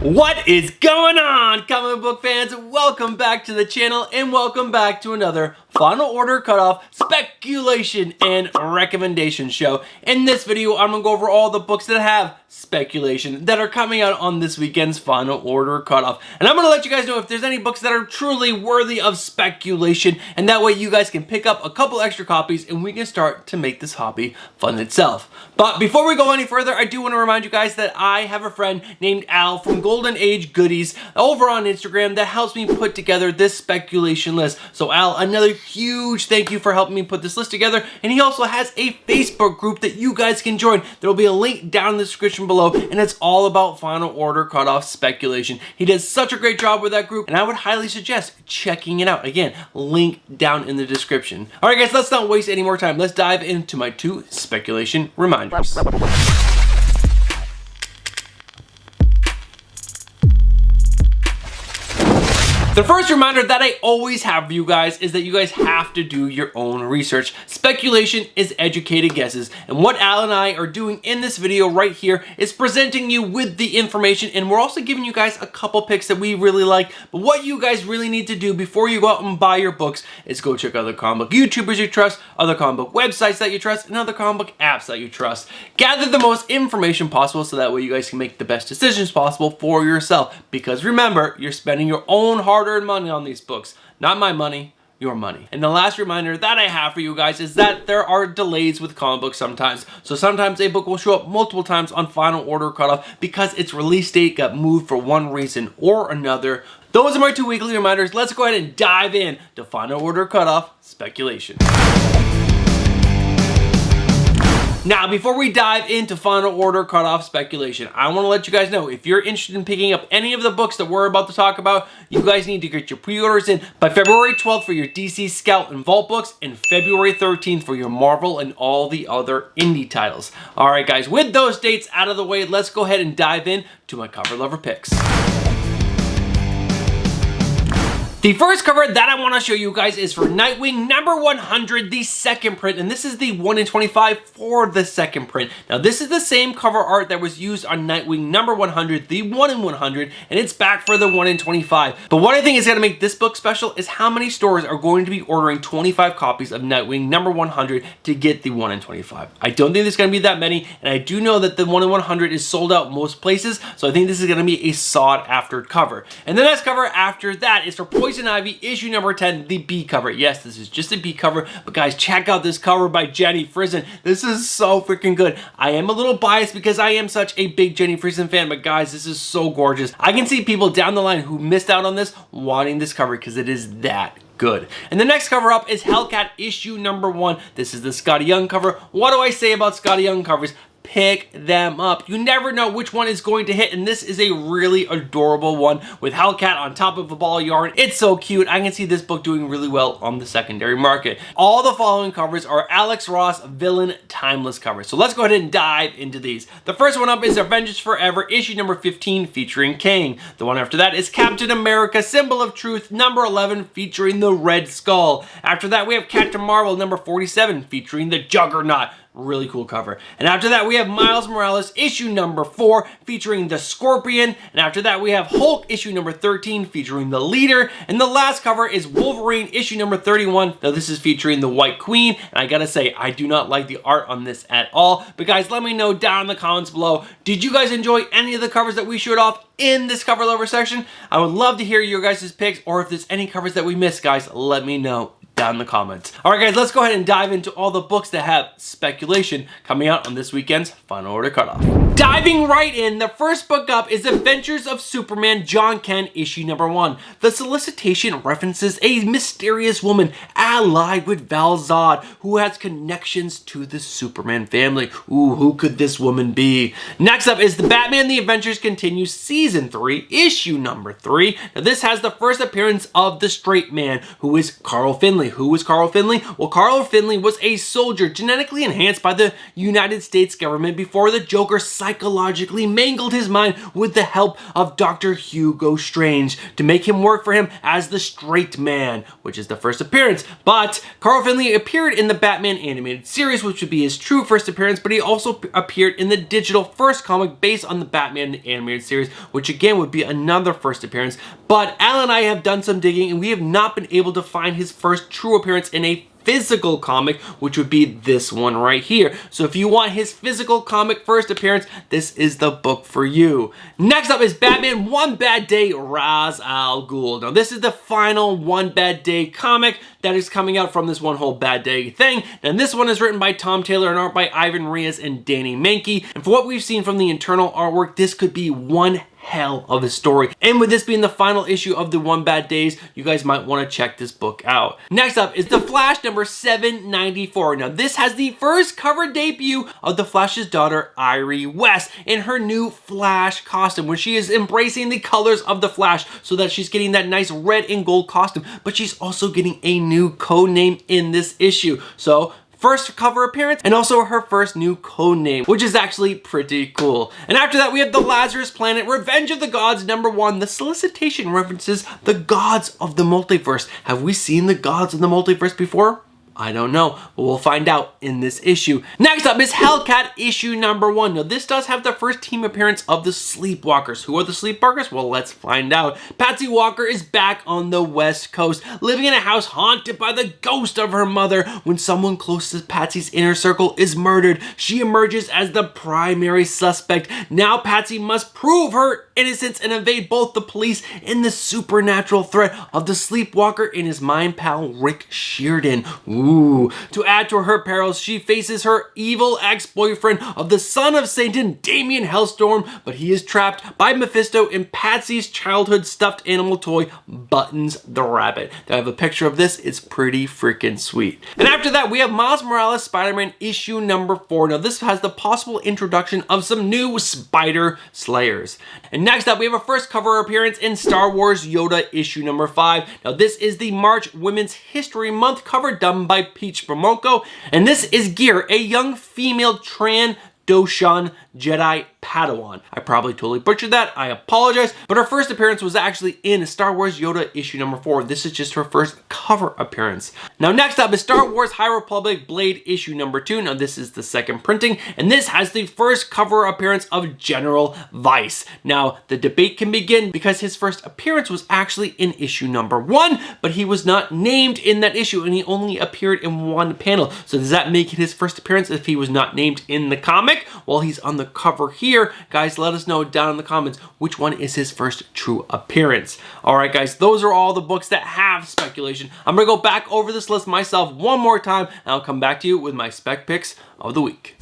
What is going on, comic book fans? Welcome back to the channel and welcome back to another Final Order Cutoff Speculation and Recommendation show. In this video, I'm going to go over all the books that have speculation that are coming out on this weekend's Final Order Cutoff. And I'm going to let you guys know if there's any books that are truly worthy of speculation, and that way you guys can pick up a couple extra copies and we can start to make this hobby fun itself. But before we go any further, I do want to remind you guys that I have a friend named Al from Golden Age Goodies over on Instagram that helps me put together this speculation list. So Al, another huge thank you for helping me put this list together. And he also has a Facebook group that you guys can join. There will be a link down in the description below, and it's all about Final Order Cutoff speculation. He does such a great job with that group, and I would highly suggest checking it out. Again, link down in the description. All right, guys, let's not waste any more time. Let's dive into my 2 speculation reminders. The first reminder that I always have for you guys is that you guys have to do your own research. Speculation is educated guesses, and what Al and I are doing in this video right here is presenting you with the information, and we're also giving you guys a couple picks that we really like. But what you guys really need to do before you go out and buy your books is go check other comic book YouTubers you trust, other comic book websites that you trust, and other comic book apps that you trust. Gather the most information possible so that way you guys can make the best decisions possible for yourself, because remember, you're spending your own hard-earned money on these books. Not my money, your money. And the last reminder that I have for you guys is that there are delays with comic books sometimes. So sometimes a book will show up multiple times on Final Order Cutoff because its release date got moved for one reason or another. Those are my 2 weekly reminders. Let's go ahead and dive in to Final Order Cutoff speculation. Now, before we dive into Final Order Cutoff speculation, I want to let you guys know, if you're interested in picking up any of the books that we're about to talk about, you guys need to get your pre-orders in by February 12th for your DC Scout and Vault books, and February 13th for your Marvel and all the other indie titles. All right, guys, with those dates out of the way, let's go ahead and dive in to my cover lover picks. The first cover that I want to show you guys is for Nightwing number 100, the second print, and this is the 1 in 25 for the second print. Now, this is the same cover art that was used on Nightwing number 100, the 1 in 100, and it's back for the 1 in 25. But what I think is going to make this book special is how many stores are going to be ordering 25 copies of Nightwing number 100 to get the 1 in 25. I don't think there's going to be that many, and I do know that the 1 in 100 is sold out most places, so I think this is going to be a sought-after cover. And the next cover after that is for Poison Ivy, issue number 10, the B cover. Yes, this is just a B cover, but guys, check out this cover by Jenny Frison. This is so freaking good. I am a little biased because I am such a big Jenny Frison fan, but guys, this is so gorgeous. I can see people down the line who missed out on this wanting this cover because it is that good. And the next cover up is Hellcat issue number 1. This is the Scotty Young cover. What do I say about Scotty Young covers? Pick them up. You never know which one is going to hit, and this is a really adorable one with Hellcat on top of a ball of yarn. It's so cute. I can see this book doing really well on the secondary market. All the following covers are Alex Ross Villain Timeless covers. So let's go ahead and dive into these. The first one up is Avengers Forever issue number 15 featuring Kang. The one after that is Captain America Symbol of Truth number 11 featuring the Red Skull. After that we have Captain Marvel number 47 featuring the Juggernaut. Really cool cover. And after that we have Miles Morales issue number 4 featuring the Scorpion, and after that we have Hulk issue number 13 featuring the Leader, and the last cover is Wolverine issue number 31. Now this is featuring the White Queen, and I gotta say, I do not like the art on this at all, but guys, let me know down in the comments below, did you guys enjoy any of the covers that we showed off in this cover lover section? I would love to hear your guys' picks, or if there's any covers that we missed, guys, let me know down in the comments. All right, guys, let's go ahead and dive into all the books that have speculation coming out on this weekend's Final Order Cutoff. Diving right in, the first book up is Adventures of Superman John Kent issue number 1. The solicitation references a mysterious woman allied with Val-Zod who has connections to the Superman family. Ooh, who could this woman be? Next up is the Batman The Adventures Continue season 3 issue number 3. Now this has the first appearance of the Straight Man, who is Carl Finley. Who was Carl Finley? Well, Carl Finley was a soldier genetically enhanced by the United States government before the Joker psychologically mangled his mind with the help of Dr. Hugo Strange to make him work for him as the Straight Man, which is the first appearance. But Carl Finley appeared in the Batman animated series, which would be his true first appearance, but he also appeared in the digital first comic based on the Batman animated series, which again would be another first appearance. But Al and I have done some digging and we have not been able to find his first true appearance in a physical comic, which would be this one right here. So if you want his physical comic first appearance, this is the book for you. Next up is Batman One Bad Day, Ra's al Ghul. Now this is the final One Bad Day comic that is coming out from this one whole bad day thing. And this one is written by Tom Taylor and art by Ivan Reyes and Danny Mankey. And for what we've seen from the internal artwork, this could be one hell of a story. And with this being the final issue of the One Bad Days, you guys might want to check this book out. Next up is The Flash number 794. Now this has the first cover debut of the Flash's daughter, Irie West, in her new Flash costume, where she is embracing the colors of the Flash so that she's getting that nice red and gold costume, but she's also getting a new code name in this issue. So first cover appearance and also her first new code name, which is actually pretty cool. And after that, we have The Lazarus Planet, Revenge of the Gods number 1. The solicitation references the gods of the multiverse. Have we seen the gods of the multiverse before? I don't know, but we'll find out in this issue. Next up is Hellcat issue number 1. Now this does have the first team appearance of the Sleepwalkers. Who are the Sleepwalkers? Well, let's find out. Patsy Walker is back on the West Coast, living in a house haunted by the ghost of her mother. When someone close to Patsy's inner circle is murdered, she emerges as the primary suspect. Now Patsy must prove her innocence and evade both the police and the supernatural threat of the Sleepwalker and his mind pal Rick Sheardon. Ooh. To add to her perils, she faces her evil ex-boyfriend of the son of Satan, Damian Hellstorm, but he is trapped by Mephisto and Patsy's childhood stuffed animal toy, Buttons the Rabbit. I have a picture of this. It's pretty freaking sweet. And after that, we have Miles Morales Spider-Man issue number 4. Now this has the possible introduction of some new Spider Slayers. And next up, we have a first cover appearance in Star Wars Yoda issue number 5. Now this is the March Women's History Month cover done by Peach Momoko, and this is Gear, a young female Trandoshan Jedi Padawan. I probably totally butchered that. I apologize. But her first appearance was actually in Star Wars Yoda issue number 4. This is just her first cover appearance. Now next up is Star Wars High Republic Blade issue number 2. Now this is the second printing, and this has the first cover appearance of General Vice. Now the debate can begin because his first appearance was actually in issue number 1, but he was not named in that issue and he only appeared in one panel. So does that make it his first appearance if he was not named in the comic? Well, he's on the cover here. Guys, let us know down in the comments which one is his first true appearance. Alright guys, those are all the books that have speculation. I'm gonna go back over this list myself one more time and I'll come back to you with my spec picks of the week.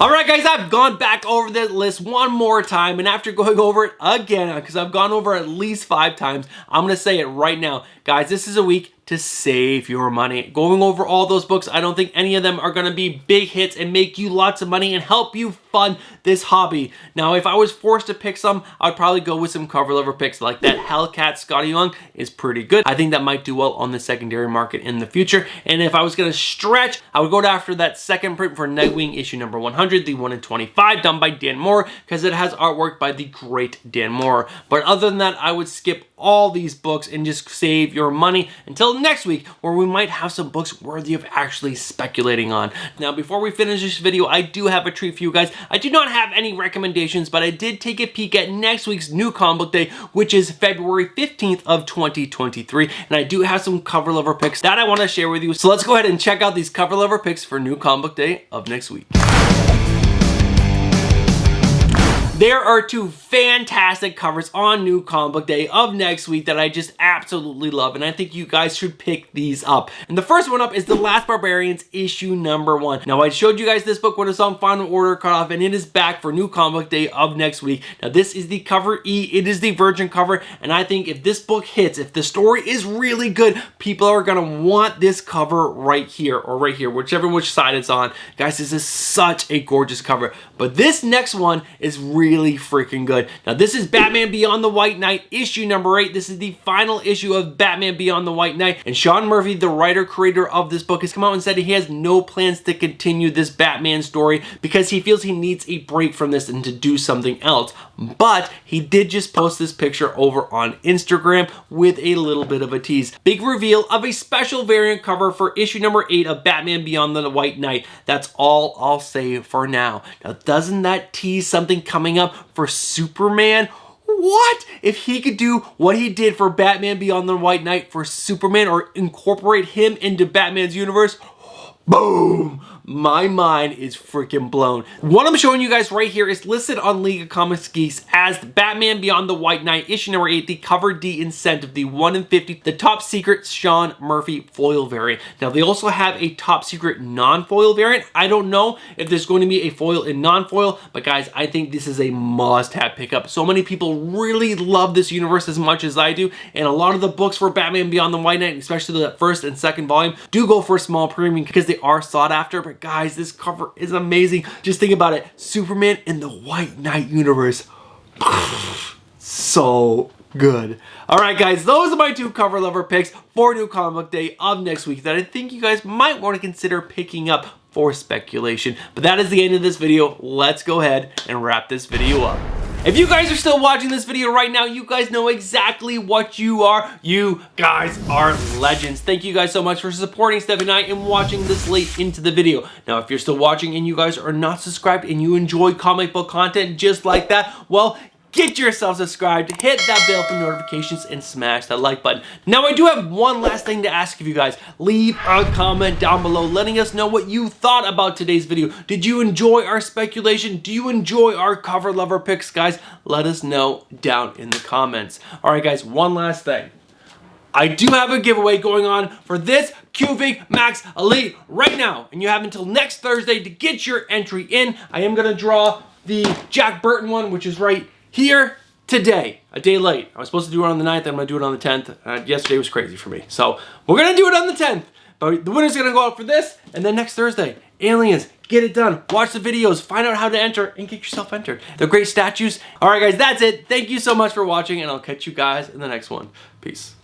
Alright guys, I've gone back over the list one more time, and after going over it again, because I've gone over at least 5 times, I'm going to say it right now. Guys, this is a week to save your money. Going over all those books, I don't think any of them are going to be big hits and make you lots of money and help you fund this hobby. Now, if I was forced to pick some, I'd probably go with some cover level picks like that Hellcat Scotty Young is pretty good. I think that might do well on the secondary market in the future. And if I was going to stretch, I would go after that second print for Nightwing issue number 100, the 1 in 25, done by Dan Moore, because it has artwork by the great Dan Moore. But other than that, I would skip all these books and just save your money until next week, where we might have some books worthy of actually speculating on. Now, before we finish this video, I do have a treat for you guys. I do not have any recommendations, but I did take a peek at next week's New Comic Book Day, which is February 15th of 2023, and I do have some cover level picks that I want to share with you. So let's go ahead and check out these cover level picks for New Comic Book Day of next week. There are 2 fantastic covers on New Comic Book Day of next week that I just absolutely love, and I think you guys should pick these up. And the first one up is The Last Barbarians issue number 1. Now, I showed you guys this book when it's on final order cutoff, and it is back for New Comic Book Day of next week. Now, this is the cover E. It is the Virgin cover, and I think if this book hits, if the story is really good, people are gonna want this cover right here, or right here, which side it's on. Guys, this is such a gorgeous cover. But this next one is really really freaking good. Now, this is Batman Beyond the White Knight, issue number 8. This is the final issue of Batman Beyond the White Knight. And Sean Murphy, the writer, creator of this book, has come out and said he has no plans to continue this Batman story because he feels he needs a break from this and to do something else. But he did just post this picture over on Instagram with a little bit of a tease. Big reveal of a special variant cover for issue number 8 of Batman Beyond the White Knight. That's all I'll say for now. Now, doesn't that tease something coming up for Superman? What? If he could do what he did for Batman Beyond the White Knight for Superman, or incorporate him into Batman's universe, boom! My mind is freaking blown. What I'm showing you guys right here is listed on League of Comics Geeks as Batman Beyond the White Knight, issue number 8, the cover D incentive, the 1 in 50, the top secret Sean Murphy foil variant. Now, they also have a top secret non-foil variant. I don't know if there's going to be a foil and non-foil, but guys, I think this is a must-have pickup. So many people really love this universe as much as I do, and a lot of the books for Batman Beyond the White Knight, especially the first and second volume, do go for a small premium because they are sought after. But guys, this cover is amazing. Just think about it. Superman in the White Knight universe. So good. All right, guys, those are my 2 cover lover picks for New Comic Book Day of next week that I think you guys might want to consider picking up for speculation. But that is the end of this video. Let's go ahead and wrap this video up. If you guys are still watching this video right now, you guys know exactly what you are. You guys are legends. Thank you guys so much for supporting Steph and I and watching this late into the video. Now, if you're still watching and you guys are not subscribed and you enjoy comic book content just like that, well, get yourself subscribed, hit that bell for notifications, and smash that like button. Now, I do have one last thing to ask of you guys. Leave a comment down below letting us know what you thought about today's video. Did you enjoy our speculation? Do you enjoy our cover lover picks, guys? Let us know down in the comments. All right, guys, one last thing. I do have a giveaway going on for this QV Max Elite right now, and you have until next Thursday to get your entry in. I am going to draw the Jack Burton one, which is right here today, a day late. I was supposed to do it on the 9th. I'm going to do it on the 10th. Yesterday was crazy for me. So we're going to do it on the 10th. But the winner's going to go out for this. And then next Thursday, Aliens, get it done. Watch the videos, find out how to enter, and get yourself entered. They're great statues. All right, guys, that's it. Thank you so much for watching, and I'll catch you guys in the next one. Peace.